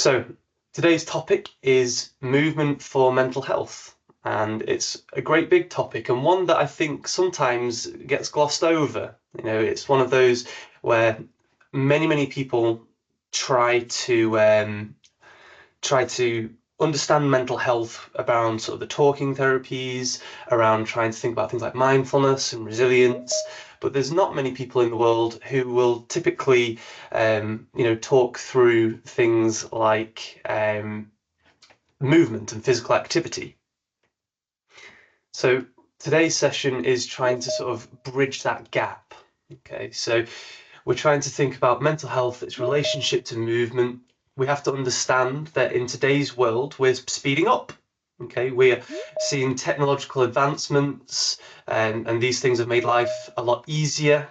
So today's topic is movement for mental health, and it's a great big topic and one that I think sometimes gets glossed over. It's one of those where many people try to understand mental health around sort of the talking therapies, around trying to think about things like mindfulness and resilience. But there's not many people in the world who will typically, talk through things like movement and physical activity. So today's session is trying to sort of bridge that gap. Okay, so we're trying to think about mental health, its relationship to movement. We have to understand that in today's world, we're speeding up. Okay, we're seeing technological advancements, and these things have made life a lot easier.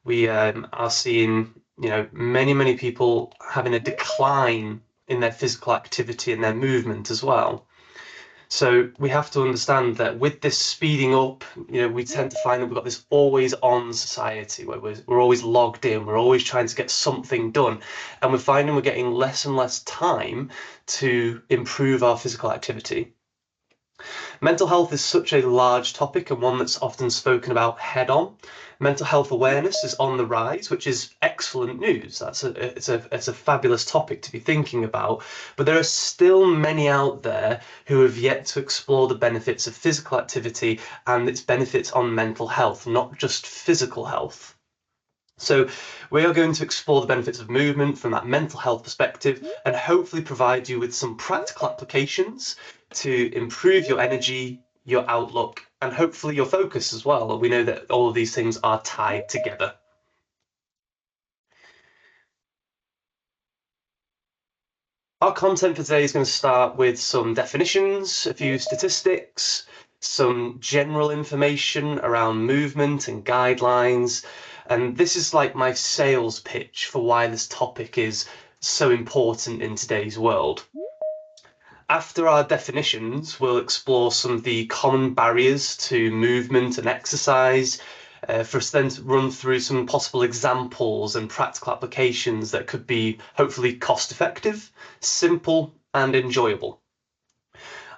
We are seeing, many people having a decline in their physical activity and their movement as well. So we have to understand that with this speeding up, we tend to find that we've got this always on society where we're always logged in, we're always trying to get something done. And we're finding we're getting less and less time to improve our physical activity. Mental health is such a large topic and one that's often spoken about head on. Mental health awareness is on the rise, which is excellent news. It's a fabulous topic to be thinking about. But there are still many out there who have yet to explore the benefits of physical activity and its benefits on mental health, not just physical health. So we are going to explore the benefits of movement from that mental health perspective and hopefully provide you with some practical applications to improve your energy, your outlook, and hopefully your focus as well. We know that all of these things are tied together. Our content for today is going to start with some definitions, a few statistics, some general information around movement and guidelines. And this is like my sales pitch for why this topic is so important in today's world. After our definitions, we'll explore some of the common barriers to movement and exercise, for us then to run through some possible examples and practical applications that could be hopefully cost effective, simple, and enjoyable.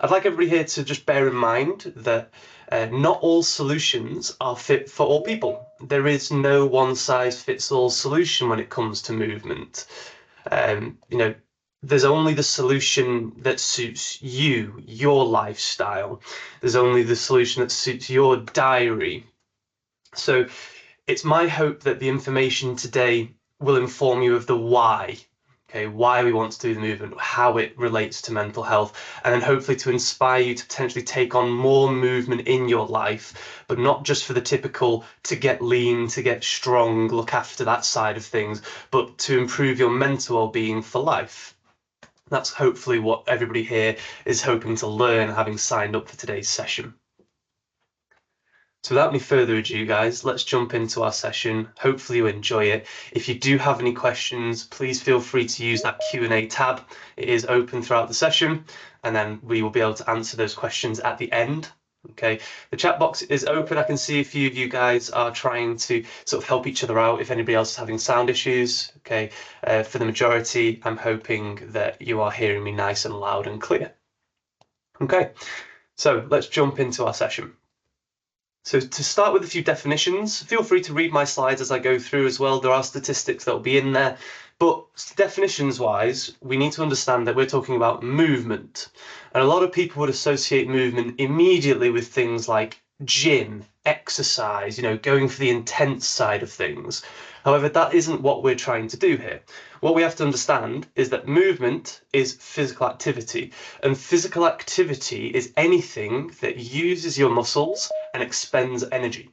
I'd like everybody here to just bear in mind that not all solutions are fit for all people. There is no one size fits all solution when it comes to movement. There's only the solution that suits you, your lifestyle. There's only the solution that suits your diary. So it's my hope that the information today will inform you of the why, okay, why we want to do the movement, how it relates to mental health, and then hopefully to inspire you to potentially take on more movement in your life, but not just for the typical to get lean, to get strong, look after that side of things, but to improve your mental well-being for life. That's hopefully what everybody here is hoping to learn, having signed up for today's session. So without any further ado, guys, let's jump into our session. Hopefully you enjoy it. If you do have any questions, please feel free to use that Q&A tab. It is open throughout the session, and then we will be able to answer those questions at the end. Okay, the chat box is open. I can see a few of you guys are trying to sort of help each other out if anybody else is having sound issues. Okay, for the majority, I'm hoping that you are hearing me nice and loud and clear. Okay, so let's jump into our session. So to start with a few definitions, feel free to read my slides as I go through as well. There are statistics that will be in there, but definitions wise, we need to understand that we're talking about movement. And a lot of people would associate movement immediately with things like gym, exercise, going for the intense side of things. However, that isn't what we're trying to do here. What we have to understand is that movement is physical activity, and physical activity is anything that uses your muscles and expends energy.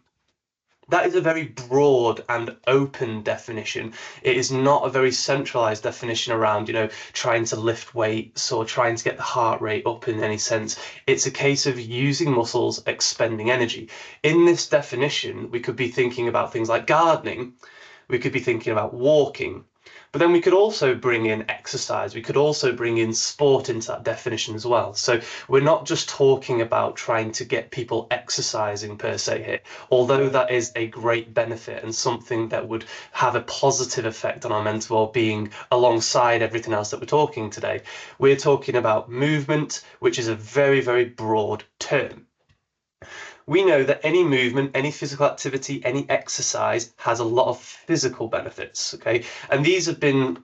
That is a very broad and open definition. It is not a very centralized definition around, trying to lift weights or trying to get the heart rate up in any sense. It's a case of using muscles, expending energy. In this definition, we could be thinking about things like gardening. We could be thinking about walking. But then we could also bring in exercise. We could also bring in sport into that definition as well. So we're not just talking about trying to get people exercising per se here, although that is a great benefit and something that would have a positive effect on our mental well-being alongside everything else that we're talking today. We're talking about movement, which is a very, very broad term. We know that any movement, any physical activity, any exercise has a lot of physical benefits, okay? And these have been,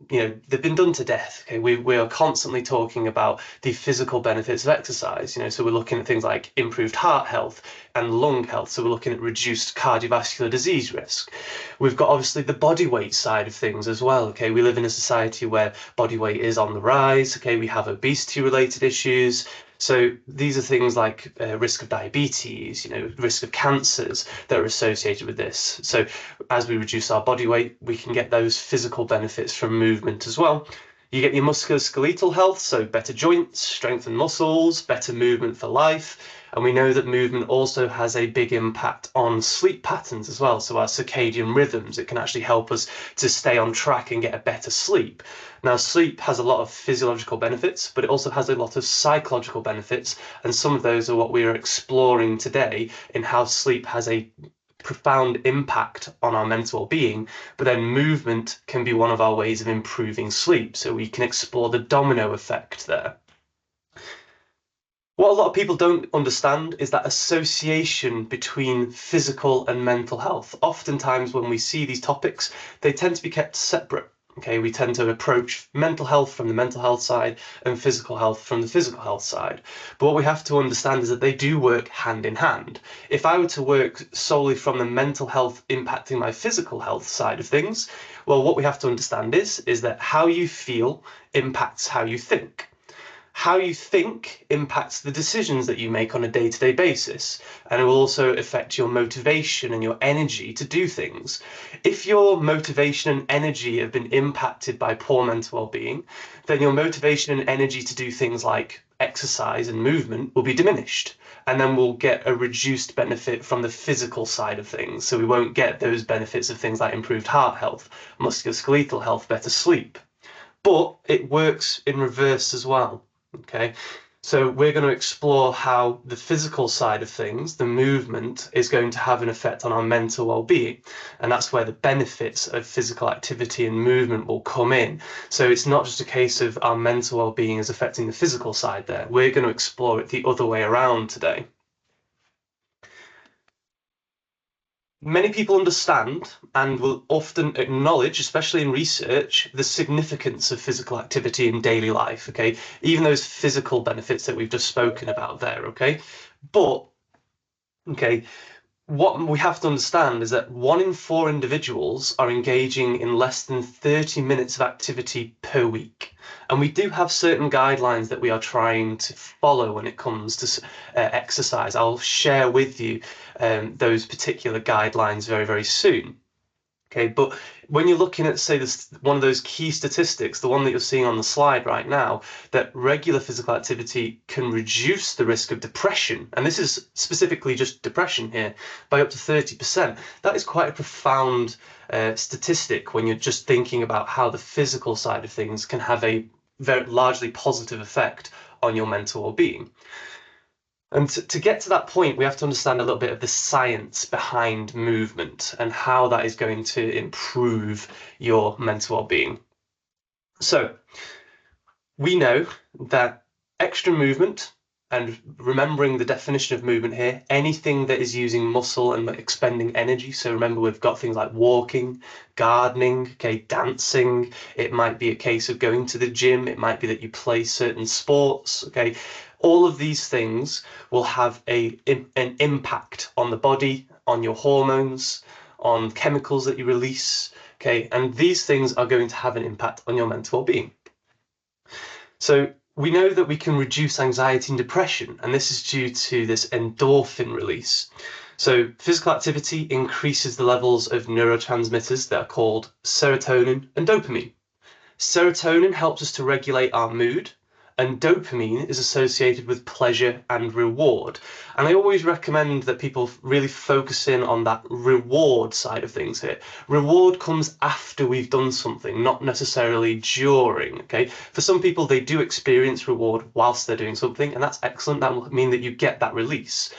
they've been done to death, okay? We are constantly talking about the physical benefits of exercise, so we're looking at things like improved heart health and lung health. So we're looking at reduced cardiovascular disease risk. We've got obviously the body weight side of things as well, okay? We live in a society where body weight is on the rise, okay? We have obesity related issues. So these are things like risk of diabetes, risk of cancers that are associated with this. So as we reduce our body weight, we can get those physical benefits from movement as well. You get your musculoskeletal health, so better joints, strengthened muscles, better movement for life. And we know that movement also has a big impact on sleep patterns as well. So our circadian rhythms, it can actually help us to stay on track and get a better sleep. Now, sleep has a lot of physiological benefits, but it also has a lot of psychological benefits. And some of those are what we are exploring today in how sleep has a profound impact on our mental well-being, but then movement can be one of our ways of improving sleep. So we can explore the domino effect there. What a lot of people don't understand is that association between physical and mental health. Oftentimes when we see these topics, they tend to be kept separate. Okay, we tend to approach mental health from the mental health side and physical health from the physical health side. But what we have to understand is that they do work hand in hand. If I were to work solely from the mental health impacting my physical health side of things, well, what we have to understand is that how you feel impacts how you think. How you think impacts the decisions that you make on a day-to-day basis, and it will also affect your motivation and your energy to do things. If your motivation and energy have been impacted by poor mental well-being, then your motivation and energy to do things like exercise and movement will be diminished, and then we'll get a reduced benefit from the physical side of things. So we won't get those benefits of things like improved heart health, musculoskeletal health, better sleep. But it works in reverse as well. Okay, so we're going to explore how the physical side of things, the movement, is going to have an effect on our mental well-being. And that's where the benefits of physical activity and movement will come in. So it's not just a case of our mental well-being is affecting the physical side there. We're going to explore it the other way around today. Many people understand and will often acknowledge, especially in research, the significance of physical activity in daily life, okay? Even those physical benefits that we've just spoken about there, okay? But, okay, what we have to understand is that 1 in 4 individuals are engaging in less than 30 minutes of activity per week. And we do have certain guidelines that we are trying to follow when it comes to exercise. I'll share with you those particular guidelines very, very soon. Okay, but when you're looking at, say, this one of those key statistics, the one that you're seeing on the slide right now, that regular physical activity can reduce the risk of depression, and this is specifically just depression here, by up to 30%. That is quite a profound statistic when you're just thinking about how the physical side of things can have a very largely positive effect on your mental well-being. And to get to that point, we have to understand a little bit of the science behind movement and how that is going to improve your mental well-being. So we know that extra movement, and remembering the definition of movement here, anything that is using muscle and expending energy. So remember, we've got things like walking, gardening, okay, dancing. It might be a case of going to the gym. It might be that you play certain sports, okay. All of these things will have an impact on the body, on your hormones, on chemicals that you release, okay, and these things are going to have an impact on your mental well-being. So we know that we can reduce anxiety and depression, and this is due to this endorphin release. So physical activity increases the levels of neurotransmitters that are called serotonin and dopamine. Serotonin helps us to regulate our mood, and dopamine is associated with pleasure and reward. And I always recommend that people really focus in on that reward side of things here. Reward comes after we've done something, not necessarily during, okay? For some people, they do experience reward whilst they're doing something, and that's excellent. That will mean that you get that release.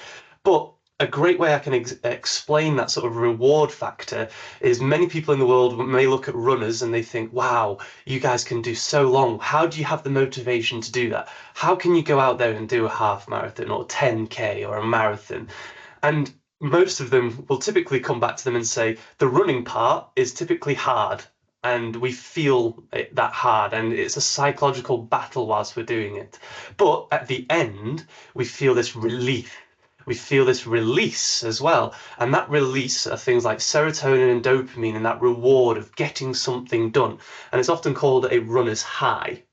But a great way I can explain that sort of reward factor is many people in the world may look at runners and they think, wow, you guys can do so long. How do you have the motivation to do that? How can you go out there and do a half marathon or 10K or a marathon? And most of them will typically come back to them and say, the running part is typically hard. And we feel that hard, and it's a psychological battle whilst we're doing it. But at the end, we feel this relief. We feel this release as well. And that release are things like serotonin and dopamine and that reward of getting something done. And it's often called a runner's high.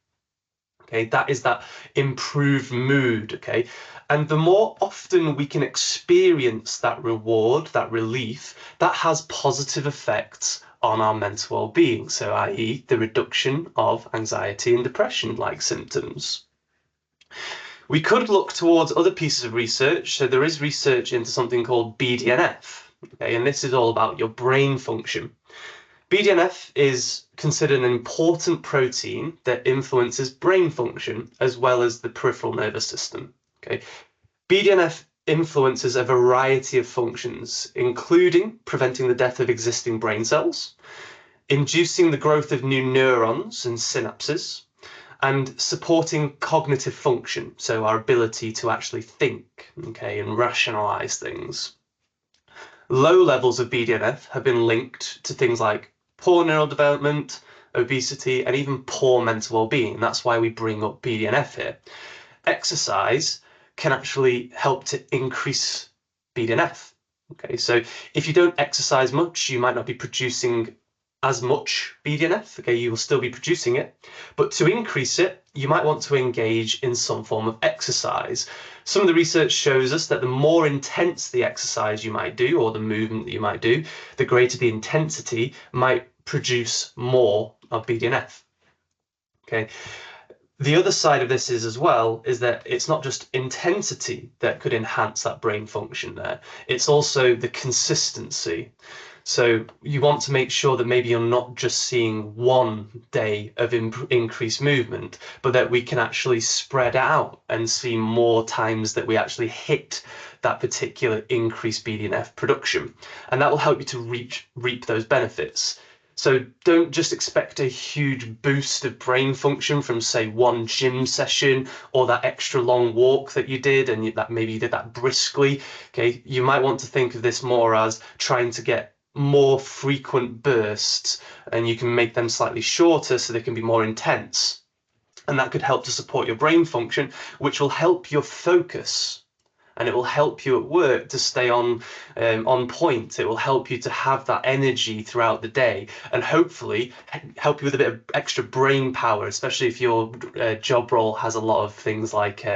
Okay, that is that improved mood. Okay, and the more often we can experience that reward, that relief, that has positive effects on our mental well-being. So, i.e., the reduction of anxiety and depression-like symptoms. We could look towards other pieces of research. So there is research into something called BDNF, okay, and this is all about your brain function. BDNF is considered an important protein that influences brain function as well as the peripheral nervous system. Okay, BDNF influences a variety of functions, including preventing the death of existing brain cells, inducing the growth of new neurons and synapses, and supporting cognitive function, so our ability to actually think, okay, and rationalize things. Low levels of BDNF have been linked to things like poor neural development, obesity, and even poor mental well-being. That's why we bring up BDNF here. Exercise can actually help to increase BDNF. Okay, so if you don't exercise much, you might not be producing as much BDNF, okay, you will still be producing it, but to increase it, you might want to engage in some form of exercise. Some of the research shows us that the more intense the exercise you might do, or the movement that you might do, the greater the intensity might produce more of BDNF. Okay. The other side of this is as well is that it's not just intensity that could enhance that brain function there, it's also the consistency. So you want to make sure that maybe you're not just seeing one day of increased movement, but that we can actually spread out and see more times that we actually hit that particular increased BDNF production. And that will help you to reap those benefits. So don't just expect a huge boost of brain function from, say, one gym session or that extra long walk that you did, and that maybe you did that briskly. Okay, you might want to think of this more as trying to get more frequent bursts, and you can make them slightly shorter so they can be more intense. And that could help to support your brain function, which will help your focus. And it will help you at work to stay on point. It will help you to have that energy throughout the day, and hopefully help you with a bit of extra brain power, especially if your job role has a lot of things like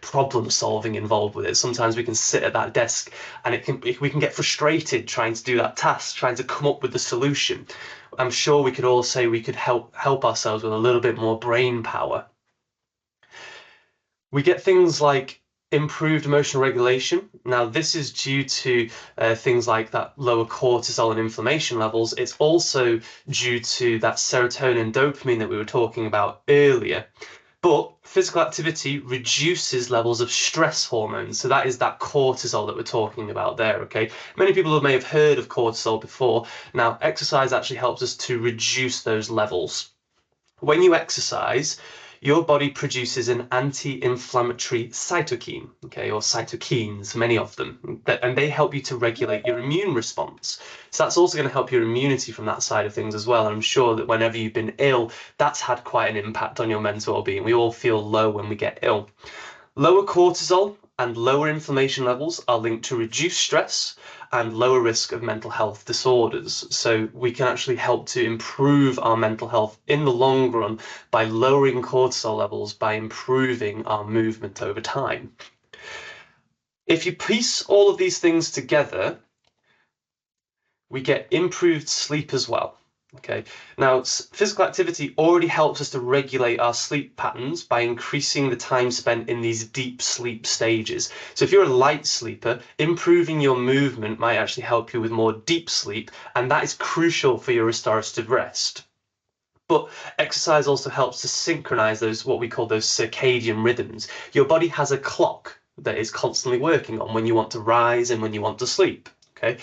problem solving involved with it. Sometimes we can sit at that desk and we can get frustrated trying to do that task, trying to come up with the solution. I'm sure we could all say we could help ourselves with a little bit more brain power. We get things like improved emotional regulation. Now, this is due to things like that lower cortisol and inflammation levels. It's also due to that serotonin and dopamine that we were talking about earlier. But physical activity reduces levels of stress hormones. So that is that cortisol that we're talking about there, okay? Many people may have heard of cortisol before. Now, exercise actually helps us to reduce those levels. When you exercise, your body produces an anti-inflammatory cytokine, okay, or cytokines, many of them, and they help you to regulate your immune response. So that's also going to help your immunity from that side of things as well. And I'm sure that whenever you've been ill, that's had quite an impact on your mental well-being. We all feel low when we get ill. Lower cortisol and lower inflammation levels are linked to reduced stress and lower risk of mental health disorders. So we can actually help to improve our mental health in the long run by lowering cortisol levels, by improving our movement over time. If you piece all of these things together, we get improved sleep as well. Okay, now physical activity already helps us to regulate our sleep patterns by increasing the time spent in these deep sleep stages. So if you're a light sleeper, improving your movement might actually help you with more deep sleep, and that is crucial for your restorative rest. But exercise also helps to synchronize those, what we call those circadian rhythms. Your body has a clock that is constantly working on when you want to rise and when you want to sleep. Okay,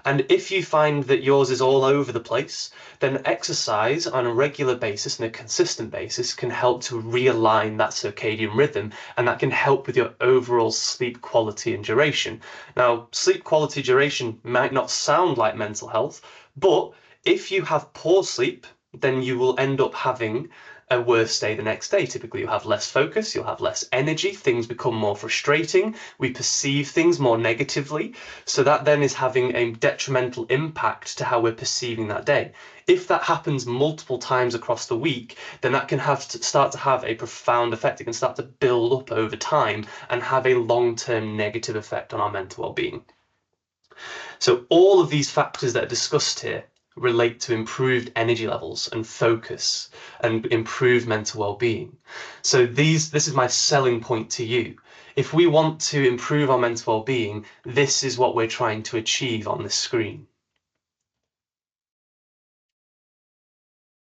and if you find that yours is all over the place, then exercise on a regular basis and a consistent basis can help to realign that circadian rhythm, and that can help with your overall sleep quality and duration. Now, sleep quality duration might not sound like mental health, but if you have poor sleep, then you will end up having a worse day the next day. Typically, you'll have less focus, you'll have less energy, things become more frustrating, we perceive things more negatively. So that then is having a detrimental impact to how we're perceiving that day. If that happens multiple times across the week, then that can start to have a profound effect. It can start to build up over time and have a long-term negative effect on our mental well-being. So all of these factors that are discussed here relate to improved energy levels and focus and improved mental well-being. So this is my selling point to you. If we want to improve our mental well-being, this is what we're trying to achieve on this screen.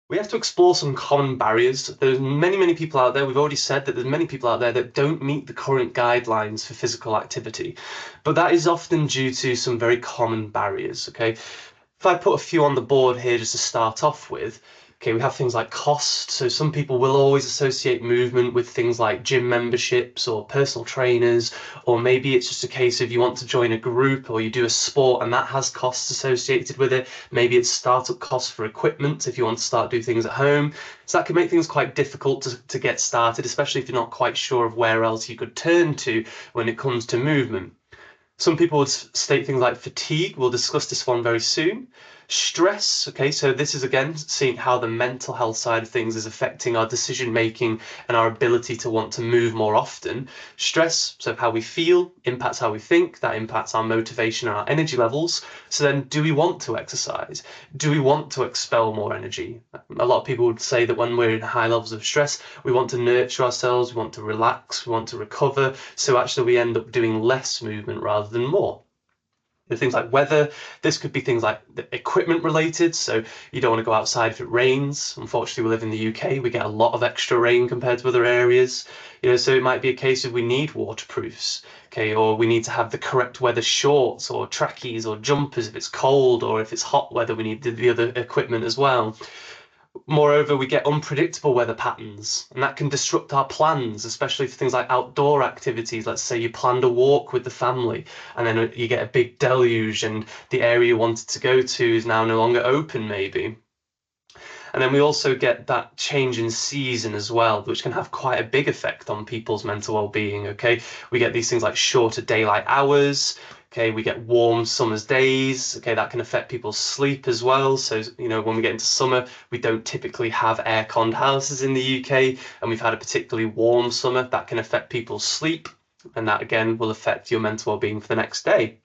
We have to explore some common barriers. There's many people out there. We've already said that there's many people out there that don't meet the current guidelines for physical activity, but that is often due to some very common barriers. Okay, if I put a few on the board here just to start off with, okay, we have things like cost. So some people will always associate movement with things like gym memberships or personal trainers, or maybe it's just a case of you want to join a group or you do a sport and that has costs associated with it. Maybe it's startup costs for equipment if you want to start doing things at home. So that can make things quite difficult to get started, especially if you're not quite sure of where else you could turn to when it comes to movement. Some people would state things like fatigue. We'll discuss this one very soon. Stress, okay, so this is again seeing how the mental health side of things is affecting our decision making and our ability to want to move more often. Stress, so how we feel, impacts how we think, that impacts our motivation and our energy levels. So then, do we want to exercise? Do we want to expel more energy? A lot of people would say that when we're in high levels of stress, we want to nurture ourselves, we want to relax, we want to recover. So actually, we end up doing less movement rather than more. Things like weather, this could be things like equipment related. So you don't want to go outside if it rains. Unfortunately, we live in the UK, we get a lot of extra rain compared to other areas. So it might be a case of we need waterproofs, okay, or we need to have the correct weather shorts or trackies or jumpers if it's cold, or if it's hot weather, we need the other equipment as well. Moreover, we get unpredictable weather patterns, and that can disrupt our plans, especially for things like outdoor activities. Let's say you planned a walk with the family, and then you get a big deluge, and the area you wanted to go to is now no longer open, maybe. And then we also get that change in season as well, which can have quite a big effect on people's mental well-being. Okay, we get these things like shorter daylight hours. Okay, we get warm summer's days. Okay, that can affect people's sleep as well. So, when we get into summer, we don't typically have air-conned houses in the UK, and we've had a particularly warm summer. That can affect people's sleep, and that again will affect your mental well-being for the next day.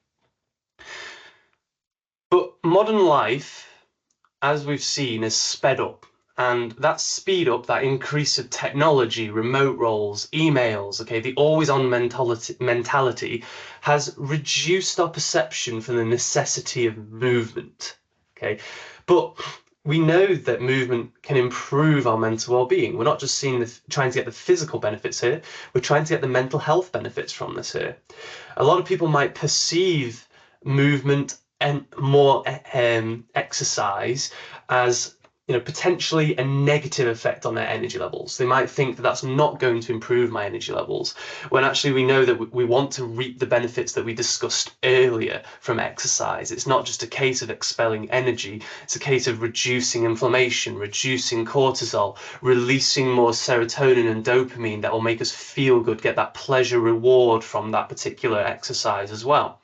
But modern life, as we've seen, is sped up. And that speed up, that increase of technology, remote roles, emails, okay, the always on mentality has reduced our perception for the necessity of movement. Okay. But we know that movement can improve our mental well-being. We're not just trying to get the physical benefits here, we're trying to get the mental health benefits from this here. A lot of people might perceive movement and more exercise as potentially a negative effect on their energy levels. They might think that that's not going to improve my energy levels, when actually we know that we want to reap the benefits that we discussed earlier from exercise. It's not just a case of expelling energy, it's a case of reducing inflammation, reducing cortisol, releasing more serotonin and dopamine that will make us feel good, get that pleasure reward from that particular exercise as well.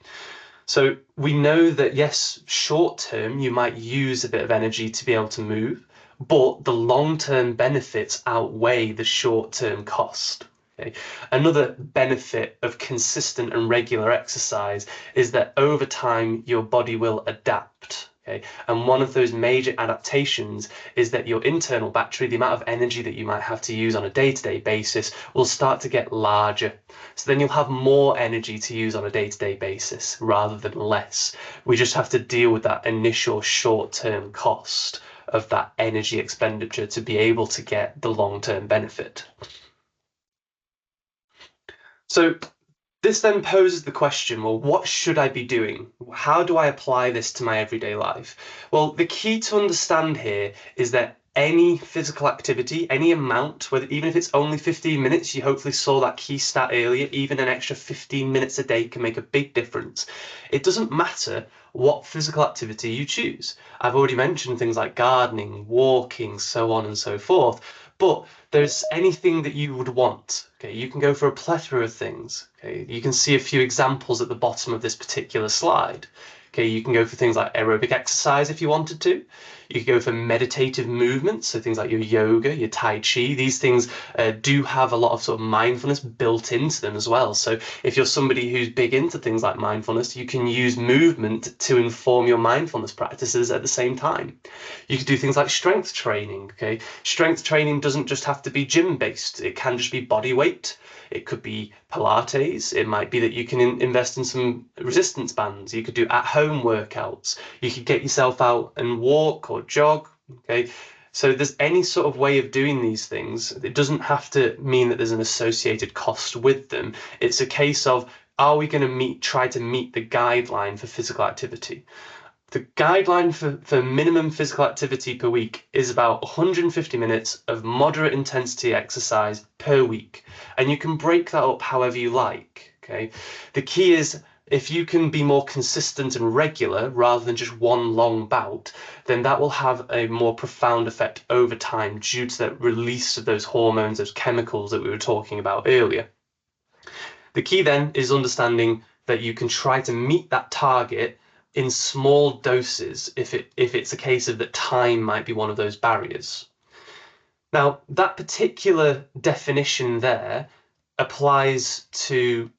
So we know that, yes, short term, you might use a bit of energy to be able to move, but the long-term benefits outweigh the short-term cost. Okay? Another benefit of consistent and regular exercise is that over time, your body will adapt. Okay, and one of those major adaptations is that your internal battery, the amount of energy that you might have to use on a day-to-day basis, will start to get larger. So then you'll have more energy to use on a day-to-day basis rather than less. We just have to deal with that initial short-term cost of that energy expenditure to be able to get the long-term benefit. So this then poses the question, well, what should I be doing? How do I apply this to my everyday life? Well, the key to understand here is that any physical activity, any amount, whether even if it's only 15 minutes, you hopefully saw that key stat earlier, even an extra 15 minutes a day can make a big difference. It doesn't matter what physical activity you choose. I've already mentioned things like gardening, walking, so on and so forth, but there's anything that you would want. Okay, you can go for a plethora of things. Okay, you can see a few examples at the bottom of this particular slide. Okay, you can go for things like aerobic exercise if you wanted to. You could go for meditative movements, so things like your yoga, your tai chi. These things do have a lot of sort of mindfulness built into them as well. So if you're somebody who's big into things like mindfulness, you can use movement to inform your mindfulness practices at the same time. You could do things like strength training. Okay, strength training doesn't just have to be gym based. It can just be body weight. It could be Pilates. It might be that you can invest in some resistance bands. You could do at-home workouts. You could get yourself out and walk or jog. Okay, so there's any sort of way of doing these things. It doesn't have to mean that there's an associated cost with them. It's a case of, are we going to try to meet the guideline for physical activity? The guideline for minimum physical activity per week is about 150 minutes of moderate intensity exercise per week. And you can break that up however you like. Okay. The key is if you can be more consistent and regular rather than just one long bout, then that will have a more profound effect over time due to the release of those hormones, those chemicals that we were talking about earlier. The key then is understanding that you can try to meet that target in small doses if it's a case of that time might be one of those barriers. Now, that particular definition there applies to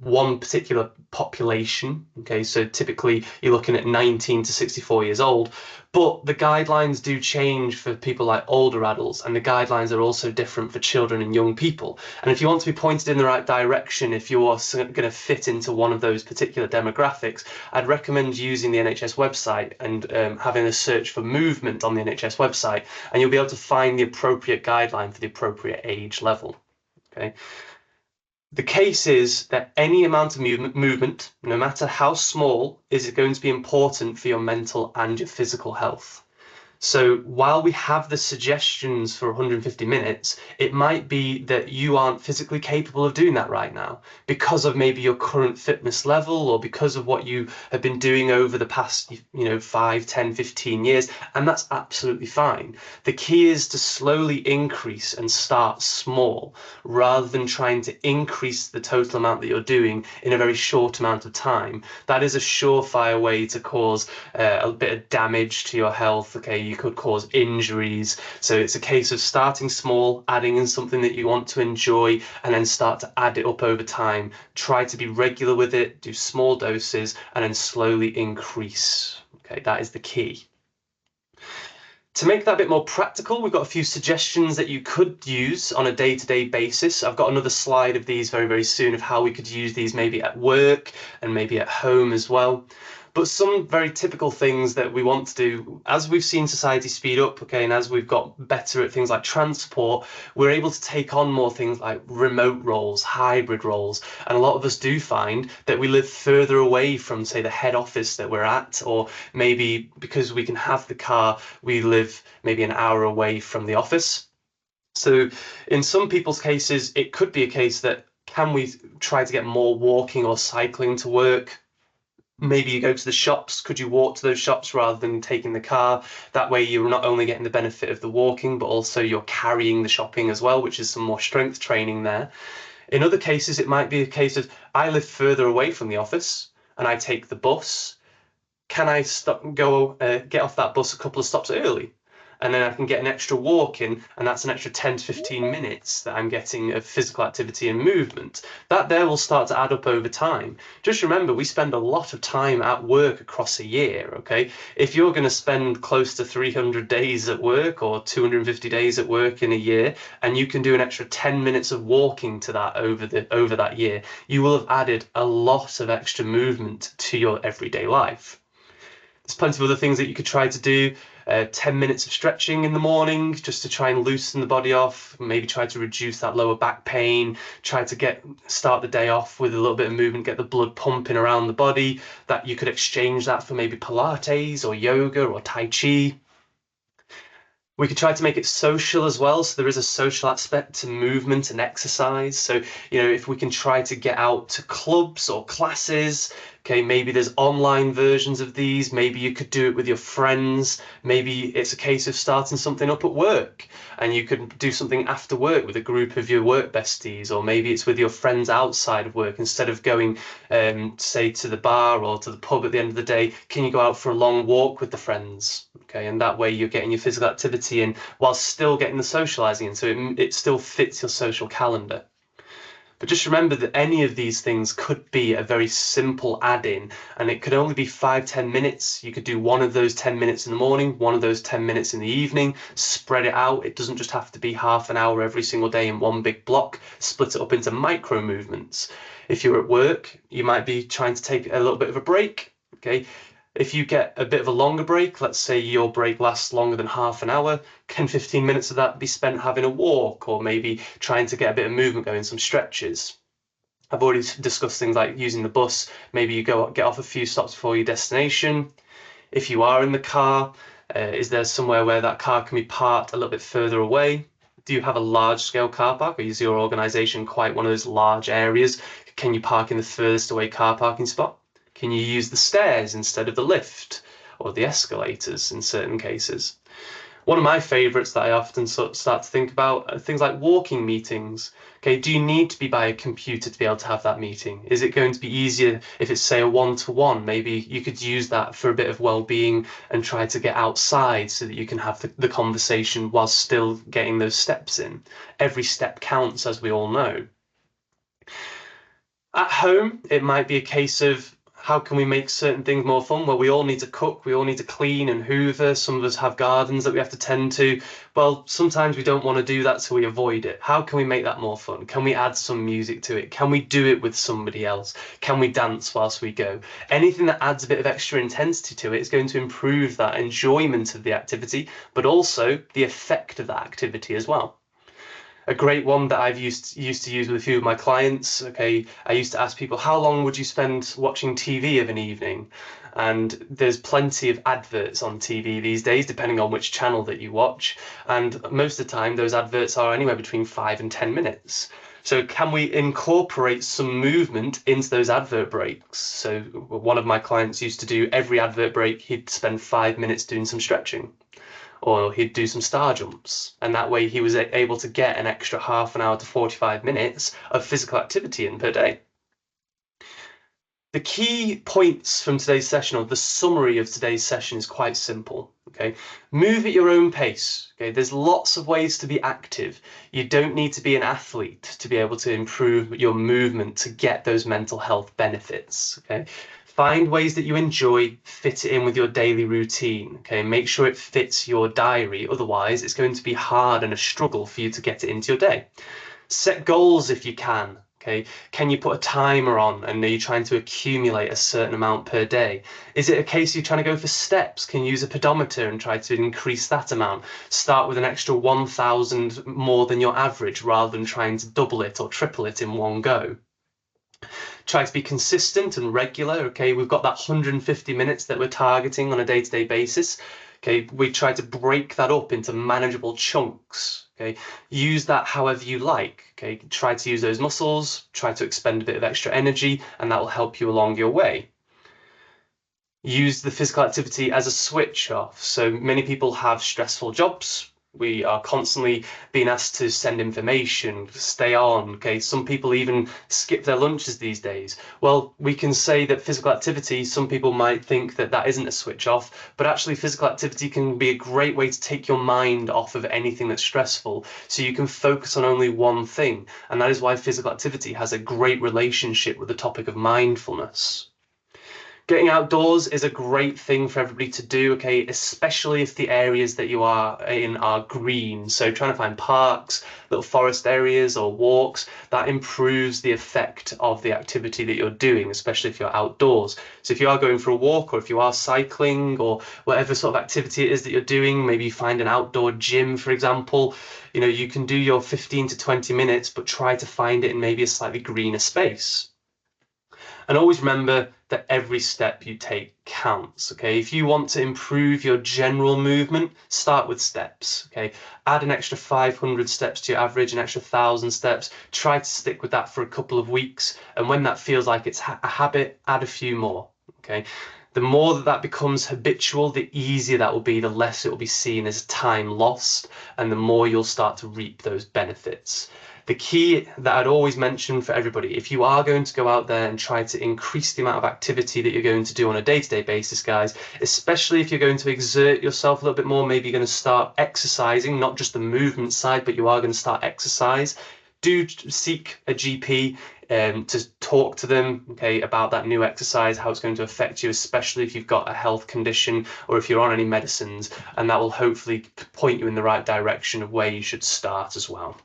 one particular population. Okay, so typically you're looking at 19 to 64 years old, but the guidelines do change for people like older adults, and the guidelines are also different for children and young people. And if you want to be pointed in the right direction, if you're going to fit into one of those particular demographics, I'd recommend using the NHS website and having a search for movement on the NHS website, and you'll be able to find the appropriate guideline for the appropriate age level. Okay. The case is that any amount of movement, no matter how small, is going to be important for your mental and your physical health. So while we have the suggestions for 150 minutes, it might be that you aren't physically capable of doing that right now because of maybe your current fitness level or because of what you have been doing over the past, 5, 10, 15 years. And that's absolutely fine. The key is to slowly increase and start small rather than trying to increase the total amount that you're doing in a very short amount of time. That is a surefire way to cause a bit of damage to your health. Okay, you could cause injuries. So it's a case of starting small, adding in something that you want to enjoy, and then start to add it up over time. Try to be regular with it, do small doses, and then slowly increase. Okay, that is the key. To make that a bit more practical, we've got a few suggestions that you could use on a day-to-day basis. I've got another slide of these very, very soon of how we could use these maybe at work and maybe at home as well. But some very typical things that we want to do, as we've seen society speed up, okay, and as we've got better at things like transport, we're able to take on more things like remote roles, hybrid roles. And a lot of us do find that we live further away from, say, the head office that we're at, or maybe because we can have the car, we live maybe an hour away from the office. So in some people's cases, it could be a case that can we try to get more walking or cycling to work? Maybe you go to the shops. Could you walk to those shops rather than taking the car? That way you're not only getting the benefit of the walking, but also you're carrying the shopping as well, which is some more strength training there. In other cases, it might be a case of I live further away from the office and I take the bus. Can I get off that bus a couple of stops early and then I can get an extra walk in, and that's an extra 10 to 15 minutes that I'm getting of physical activity and movement. That there will start to add up over time. Just remember, we spend a lot of time at work across a year, okay? If you're going to spend close to 300 days at work or 250 days at work in a year, and you can do an extra 10 minutes of walking to that over that year, you will have added a lot of extra movement to your everyday life. There's plenty of other things that you could try to do. 10 minutes of stretching in the morning just to try and loosen the body off, maybe try to reduce that lower back pain, try to start the day off with a little bit of movement, get the blood pumping around the body. That you could exchange that for maybe Pilates or yoga or Tai Chi. We could try to make it social as well. So there is a social aspect to movement and exercise. So, if we can try to get out to clubs or classes, okay, maybe there's online versions of these. Maybe you could do it with your friends. Maybe it's a case of starting something up at work and you could do something after work with a group of your work besties, or maybe it's with your friends outside of work. Instead of going, say, to the bar or to the pub at the end of the day, can you go out for a long walk with the friends? Okay, and that way you're getting your physical activity in while still getting the socializing in, so it still fits your social calendar. But just remember that any of these things could be a very simple add-in, and it could only be 5-10 minutes. You could do one of those 10 minutes in the morning, one of those 10 minutes in the evening, spread it out. It doesn't just have to be half an hour every single day in one big block. Split it up into micro movements. If you're at work, you might be trying to take a little bit of a break. Okay. If you get a bit of a longer break, let's say your break lasts longer than half an hour, can 15 minutes of that be spent having a walk, or maybe trying to get a bit of movement going, some stretches? I've already discussed things like using the bus. Maybe you get off a few stops before your destination. If you are in the car, is there somewhere where that car can be parked a little bit further away? Do you have a large scale car park, or is your organization quite one of those large areas? Can you park in the furthest away car parking spot? Can you use the stairs instead of the lift or the escalators in certain cases? One of my favorites that I often start to think about are things like walking meetings. Okay, do you need to be by a computer to be able to have that meeting? Is it going to be easier if it's, say, a one-to-one? Maybe you could use that for a bit of well-being and try to get outside so that you can have the conversation while still getting those steps in. Every step counts, as we all know. At home, it might be a case of, how can we make certain things more fun? Well, we all need to cook, we all need to clean and hoover. Some of us have gardens that we have to tend to. Well, sometimes we don't want to do that, so we avoid it. How can we make that more fun? Can we add some music to it? Can we do it with somebody else? Can we dance whilst we go? Anything that adds a bit of extra intensity to it is going to improve that enjoyment of the activity, but also the effect of that activity as well. A great one that I've used to use with a few of my clients. Okay, I used to ask people, how long would you spend watching TV of an evening? And there's plenty of adverts on TV these days, depending on which channel that you watch. And most of the time, those adverts are anywhere between 5 and 10 minutes. So can we incorporate some movement into those advert breaks? So one of my clients used to do every advert break, he'd spend 5 minutes doing some stretching, or he'd do some star jumps, and that way he was able to get an extra half an hour to 45 minutes of physical activity in per day. The key points from today's session, or the summary of today's session, is quite simple. Okay, move at your own pace. Okay, there's lots of ways to be active. You don't need to be an athlete to be able to improve your movement to get those mental health benefits. Okay, find ways that you enjoy, fit it in with your daily routine. Okay, make sure it fits your diary. Otherwise, it's going to be hard and a struggle for you to get it into your day. Set goals if you can. Okay, can you put a timer on, and are you trying to accumulate a certain amount per day? Is it a case you're trying to go for steps? Can you use a pedometer and try to increase that amount? Start with an extra 1,000 more than your average rather than trying to double it or triple it in one go. Try to be consistent and regular. Okay, we've got that 150 minutes that we're targeting on a day-to-day basis. Okay, we try to break that up into manageable chunks. Okay, use that however you like. Okay, try to use those muscles, try to expend a bit of extra energy, and that will help you along your way. Use the physical activity as a switch off. So many people have stressful jobs. We are constantly being asked to send information, stay on. Okay, some people even skip their lunches these days. Well, we can say that physical activity, some people might think that that isn't a switch off, but actually physical activity can be a great way to take your mind off of anything that's stressful, so you can focus on only one thing. And that is why physical activity has a great relationship with the topic of mindfulness. Getting outdoors is a great thing for everybody to do, okay, especially if the areas that you are in are green. So trying to find parks, little forest areas or walks, that improves the effect of the activity that you're doing, especially if you're outdoors. So if you are going for a walk, or if you are cycling, or whatever sort of activity it is that you're doing, maybe you find an outdoor gym, for example, you can do your 15 to 20 minutes, but try to find it in maybe a slightly greener space. And always remember that every step you take counts, okay? If you want to improve your general movement, start with steps, okay? Add an extra 500 steps to your average, an extra 1,000 steps. Try to stick with that for a couple of weeks. And when that feels like it's a habit, add a few more, okay? The more that becomes habitual, the easier that will be, the less it will be seen as time lost, and the more you'll start to reap those benefits. The key that I'd always mention for everybody, if you are going to go out there and try to increase the amount of activity that you're going to do on a day-to-day basis, guys, especially if you're going to exert yourself a little bit more, maybe you're going to start exercising, not just the movement side, but you are going to start exercise, do seek a GP to talk to them, okay, about that new exercise, how it's going to affect you, especially if you've got a health condition or if you're on any medicines, and that will hopefully point you in the right direction of where you should start as well.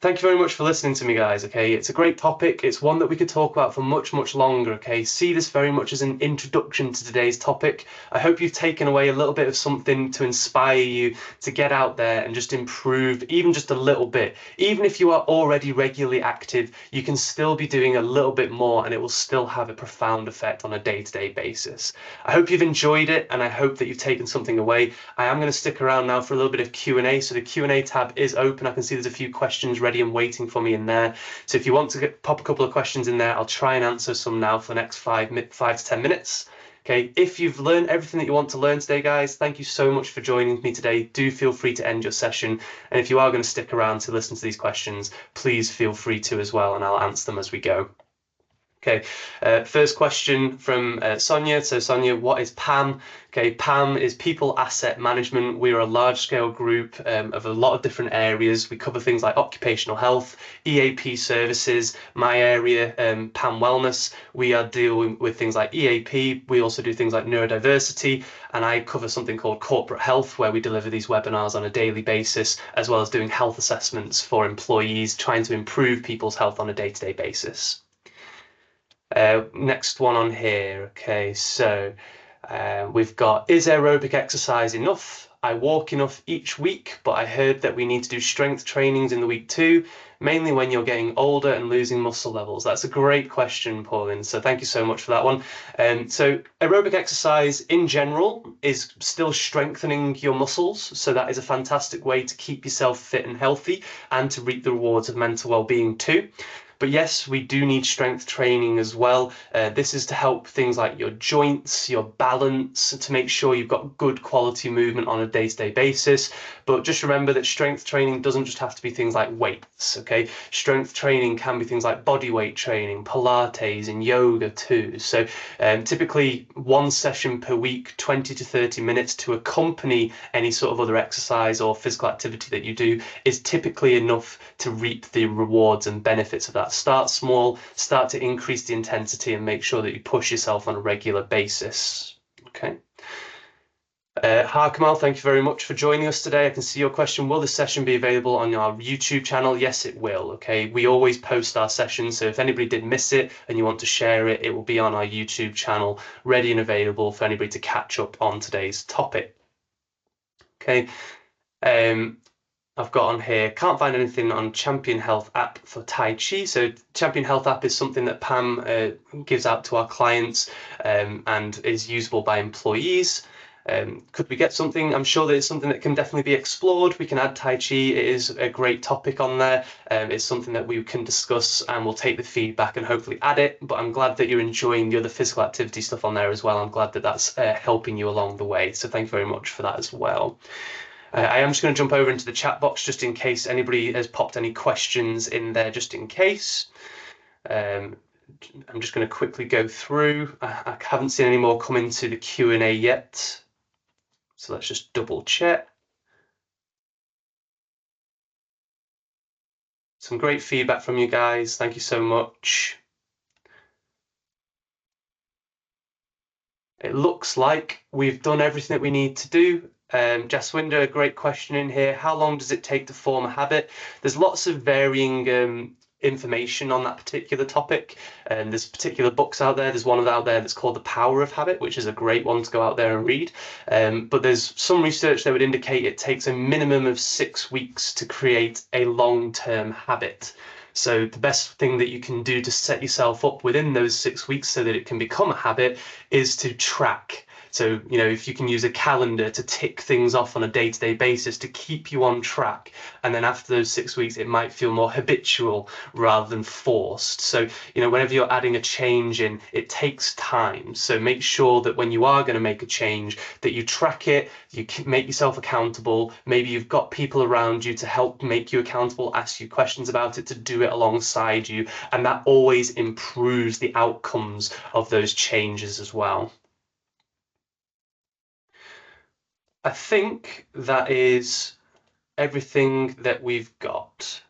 Thank you very much for listening to me, guys, okay? It's a great topic. It's one that we could talk about for much, much longer, okay? See this very much as an introduction to today's topic. I hope you've taken away a little bit of something to inspire you to get out there and just improve, even just a little bit. Even if you are already regularly active, you can still be doing a little bit more, and it will still have a profound effect on a day-to-day basis. I hope you've enjoyed it, and I hope that you've taken something away. I am going to stick around now for a little bit of Q&A. So the Q&A tab is open. I can see there's a few questions ready and waiting for me in there. So if you want to pop a couple of questions in there, I'll try and answer some now for the next 5 to 10 minutes. Okay, if you've learned everything that you want to learn today, guys, thank you so much for joining me today. Do feel free to end your session. And if you are going to stick around to listen to these questions, please feel free to as well, and I'll answer them as we go. Okay, first question from Sonia. So Sonia, what is PAM? Okay, PAM is People Asset Management. We are a large-scale group of a lot of different areas. We cover things like occupational health, EAP services, my area, PAM Wellness. We are dealing with things like EAP. We also do things like neurodiversity, and I cover something called corporate health, where we deliver these webinars on a daily basis, as well as doing health assessments for employees, trying to improve people's health on a day-to-day basis. Next one on here. Okay, so we've got, is aerobic exercise enough? I walk enough each week, but I heard that we need to do strength trainings in the week too, mainly when you're getting older and losing muscle levels. That's a great question, Pauline. So thank you so much for that one. So aerobic exercise in general is still strengthening your muscles. So that is a fantastic way to keep yourself fit and healthy and to reap the rewards of mental well-being too. But yes, we do need strength training as well. This is to help things like your joints, your balance, to make sure you've got good quality movement on a day-to-day basis. But just remember that strength training doesn't just have to be things like weights, okay? Strength training can be things like body weight training, Pilates, and yoga too. So typically one session per week, 20 to 30 minutes to accompany any sort of other exercise or physical activity that you do is typically enough to reap the rewards and benefits of that. Start small, start to increase the intensity, and make sure that you push yourself on a regular basis. Okay. Kamal, thank you very much for joining us today. I can see your question. Will this session be available on our YouTube channel? Yes, it will. Okay, we always post our sessions, so if anybody did miss it and you want to share it, it will be on our YouTube channel, ready and available for anybody to catch up on today's topic. Okay. I've got on here, can't find anything on Champion Health app for Tai Chi. So Champion Health app is something that Pam gives out to our clients and is usable by employees. Could we get something? I'm sure that it's something that can definitely be explored. We can add Tai Chi. It is a great topic on there. It's something that we can discuss, and we'll take the feedback and hopefully add it. But I'm glad that you're enjoying the other physical activity stuff on there as well. I'm glad that that's helping you along the way. So thank you very much for that as well. I am just going to jump over into the chat box just in case anybody has popped any questions in there, just in case. I'm just going to quickly go through. I haven't seen any more come into the Q&A yet. So let's just double check. Some great feedback from you guys. Thank you so much. It looks like we've done everything that we need to do. Jaswinder, a great question in here. How long does it take to form a habit? There's lots of varying information on that particular topic, and there's particular books out there. There's one out there that's called The Power of Habit, which is a great one to go out there and read. But there's some research that would indicate it takes a minimum of 6 weeks to create a long-term habit. So the best thing that you can do to set yourself up within those 6 weeks so that it can become a habit is to track. So, if you can use a calendar to tick things off on a day-to-day basis to keep you on track. And then after those 6 weeks, it might feel more habitual rather than forced. So, whenever you're adding a change in, it takes time. So make sure that when you are going to make a change, that you track it, you make yourself accountable. Maybe you've got people around you to help make you accountable, ask you questions about it, to do it alongside you. And that always improves the outcomes of those changes as well. I think that is everything that we've got.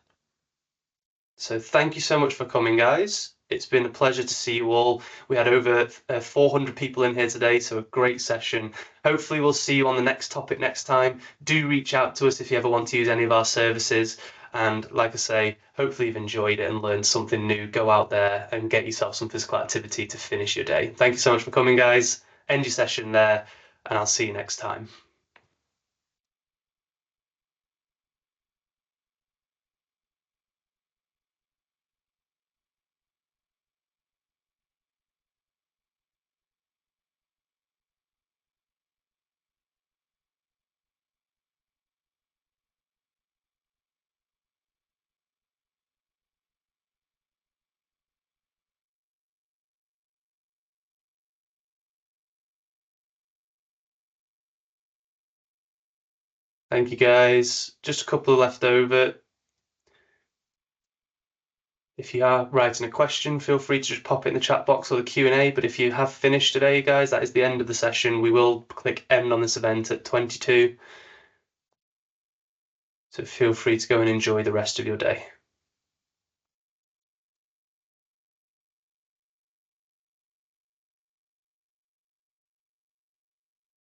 So thank you so much for coming, guys. It's been a pleasure to see you all. We had over 400 people in here today, so a great session. Hopefully we'll see you on the next topic next time. Do reach out to us if you ever want to use any of our services. And like I say, hopefully you've enjoyed it and learned something new. Go out there and get yourself some physical activity to finish your day. Thank you so much for coming, guys. End your session there, and I'll see you next time. Thank you, guys. Just a couple left over. If you are writing a question, feel free to just pop it in the chat box or the Q&A. But if you have finished today, guys, that is the end of the session. We will click end on this event at 22. So feel free to go and enjoy the rest of your day.